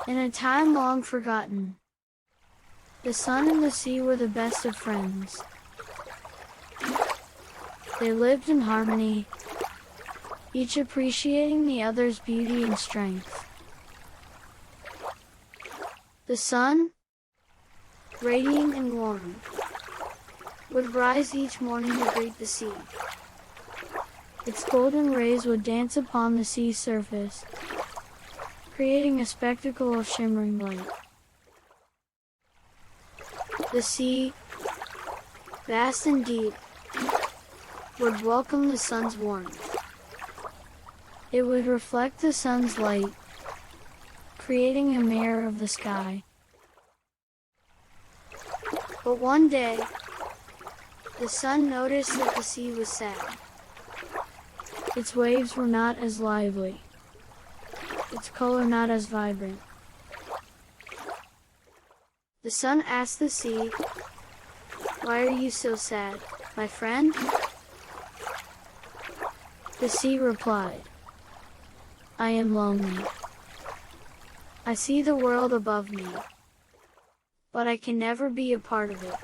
In a time long forgotten, the sun and the sea were the best of friends. They lived in harmony, each appreciating the other's beauty and strength. The sun, radiant and warm, would rise each morning to greet the sea. Its golden rays would dance upon the sea's surface, creating a spectacle of shimmering light. The sea, vast and deep, would welcome the sun's warmth. It would reflect the sun's light, creating a mirror of the sky. But one day, the sun noticed that the sea was sad. Its waves were not as lively, its color not as vibrant. The sun asked the sea, "Why are you so sad, my friend?" The sea replied, "I am lonely. I see the world above me, but I can never be a part of it."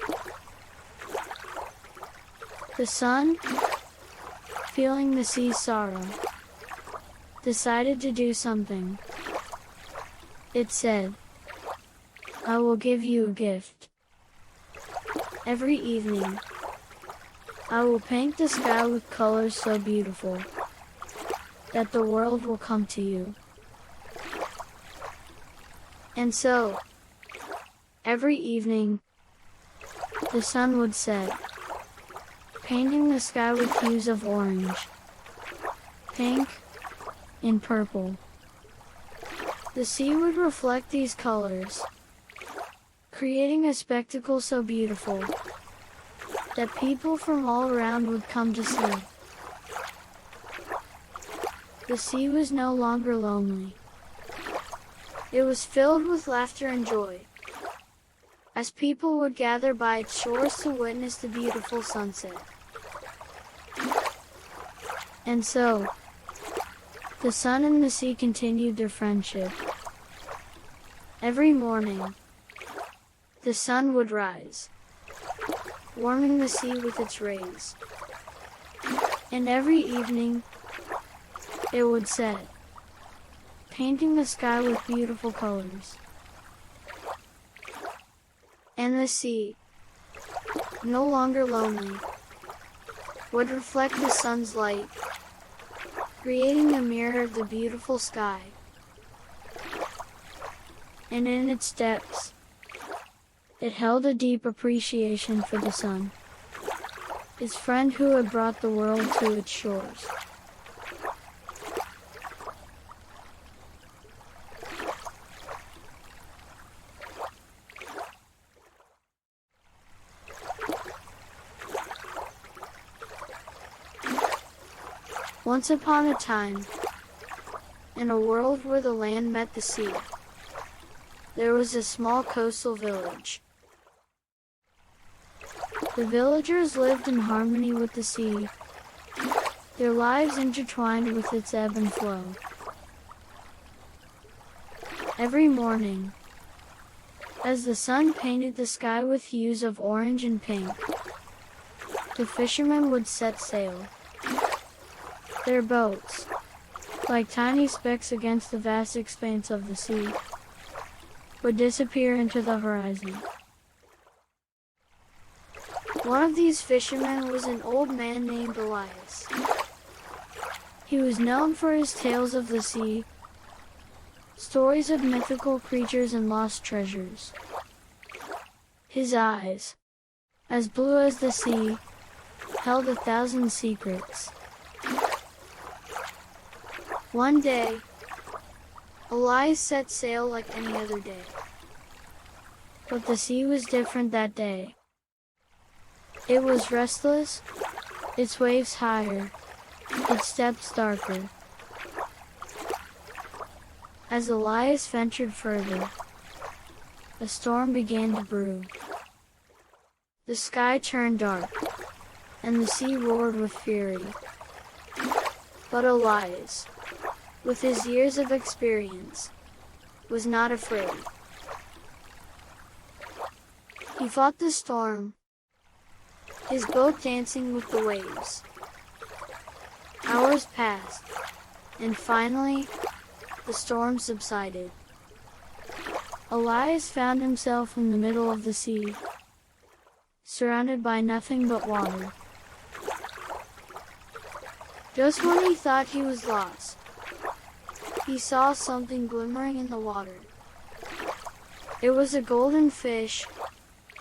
The sun, feeling the sea's sorrow, decided to do something. It said, "I will give you a gift. Every evening, I will paint the sky with colors so beautiful that the world will come to you." And so, every evening, the sun would set, painting the sky with hues of orange, pink, and purple. The sea would reflect these colors, creating a spectacle so beautiful that people from all around would come to see. The sea was no longer lonely. It was filled with laughter and joy, as people would gather by its shores to witness the beautiful sunset. And so, the sun and the sea continued their friendship. Every morning, the sun would rise, warming the sea with its rays. And every evening, it would set, painting the sky with beautiful colors. And the sea, no longer lonely, would reflect the sun's light, creating a mirror of the beautiful sky. And in its depths, it held a deep appreciation for the sun, its friend who had brought the world to its shores. Once upon a time, in a world where the land met the sea, there was a small coastal village. The villagers lived in harmony with the sea, their lives intertwined with its ebb and flow. Every morning, as the sun painted the sky with hues of orange and pink, the fishermen would set sail. Their boats, like tiny specks against the vast expanse of the sea, would disappear into the horizon. One of these fishermen was an old man named Elias. He was known for his tales of the sea, stories of mythical creatures and lost treasures. His eyes, as blue as the sea, held 1,000 secrets. One day, Elias set sail like any other day. But the sea was different that day. It was restless, its waves higher, its depths darker. As Elias ventured further, a storm began to brew. The sky turned dark, and the sea roared with fury. But Elias, with his years of experience, was not afraid. He fought the storm, his boat dancing with the waves. Hours passed, and finally, the storm subsided. Elias found himself in the middle of the sea, surrounded by nothing but water. Just when he thought he was lost, he saw something glimmering in the water. It was a golden fish,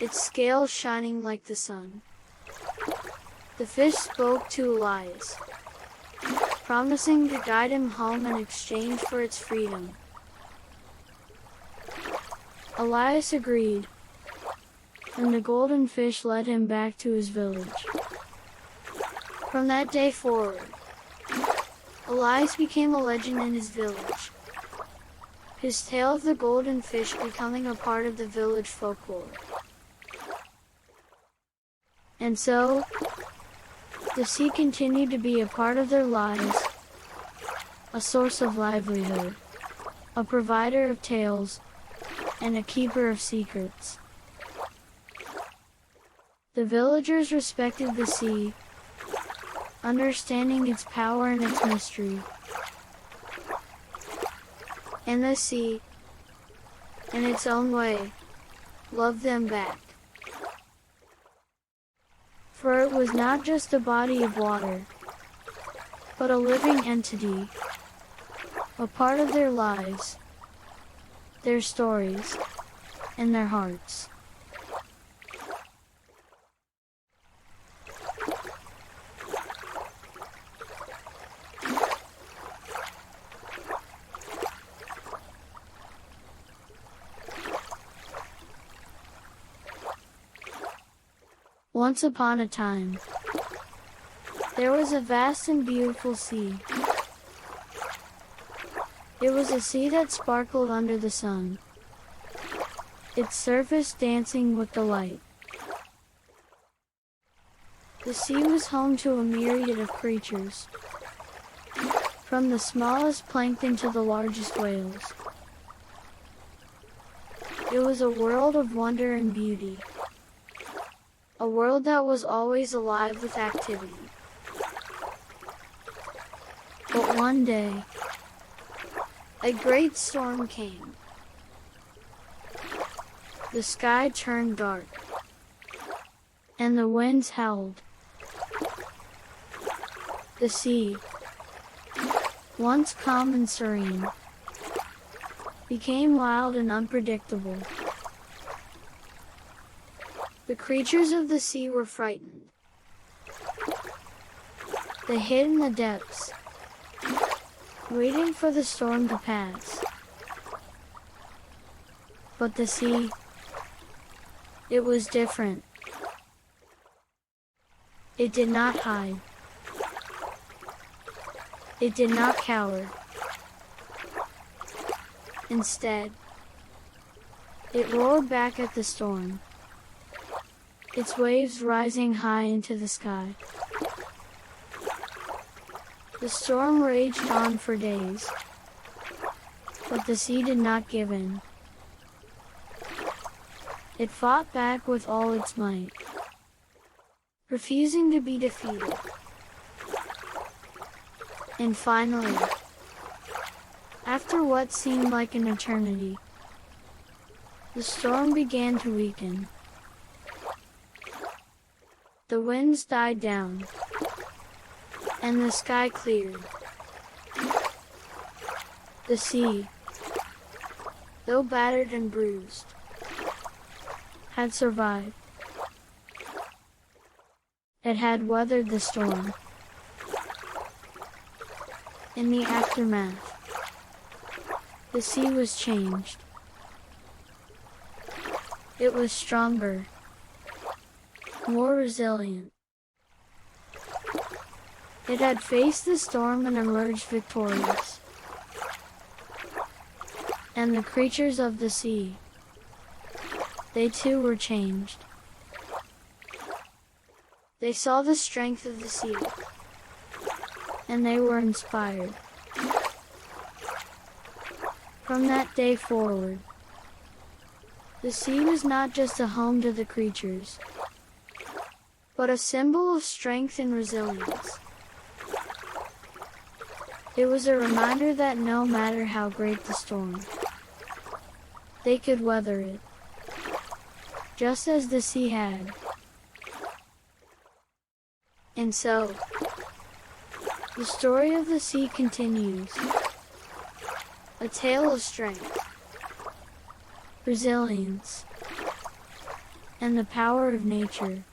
its scales shining like the sun. The fish spoke to Elias, promising to guide him home in exchange for its freedom. Elias agreed, and the golden fish led him back to his village. From that day forward, Elias became a legend in his village, his tale of the golden fish becoming a part of the village folklore. And so, the sea continued to be a part of their lives, a source of livelihood, a provider of tales, and a keeper of secrets. The villagers respected the sea, understanding its power and its mystery. And the sea, in its own way, loved them back. For it was not just a body of water, but a living entity, a part of their lives, their stories, and their hearts. Once upon a time, there was a vast and beautiful sea. It was a sea that sparkled under the sun, its surface dancing with the light. The sea was home to a myriad of creatures, from the smallest plankton to the largest whales. It was a world of wonder and beauty. A world that was always alive with activity. But one day, a great storm came. The sky turned dark, and the winds howled. The sea, once calm and serene, became wild and unpredictable. The creatures of the sea were frightened. They hid in the depths, waiting for the storm to pass. But the sea, it was different. It did not hide. It did not cower. Instead, it roared back at the storm, its waves rising high into the sky. The storm raged on for days, but the sea did not give in. It fought back with all its might, refusing to be defeated. And finally, after what seemed like an eternity, the storm began to weaken. The winds died down, and the sky cleared. The sea, though battered and bruised, had survived. It had weathered the storm. In the aftermath, the sea was changed. It was stronger, more resilient. It had faced the storm and emerged victorious. And the creatures of the sea, they too were changed. They saw the strength of the sea, and they were inspired. From that day forward, the sea was not just a home to the creatures, but a symbol of strength and resilience. It was a reminder that no matter how great the storm, they could weather it, just as the sea had. And so, the story of the sea continues, a tale of strength, resilience, and the power of nature.